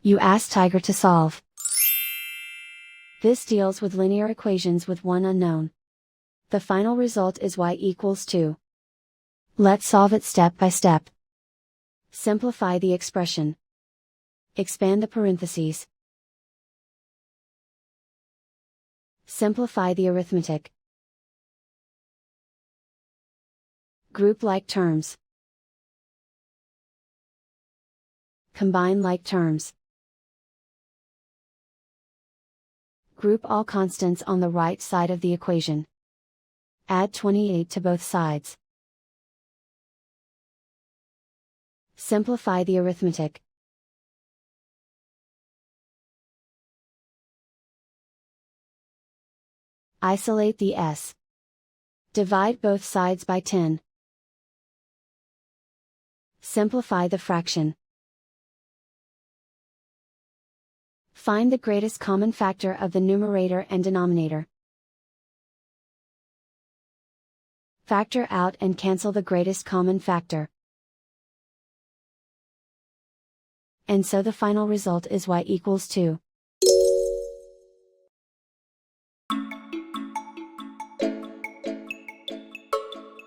You ask Tiger to solve. This deals with linear equations with one unknown. The final result is y equals 2. Let's solve it step by step. Simplify the expression. Expand the parentheses. Simplify the arithmetic. Group like terms. Combine like terms. Group all constants on the right side of the equation. Add 28 to both sides. Simplify the arithmetic. Isolate the s. Divide both sides by 10. Simplify the fraction. Find the greatest common factor of the numerator and denominator. Factor out and cancel the greatest common factor. And so the final result is y equals 2.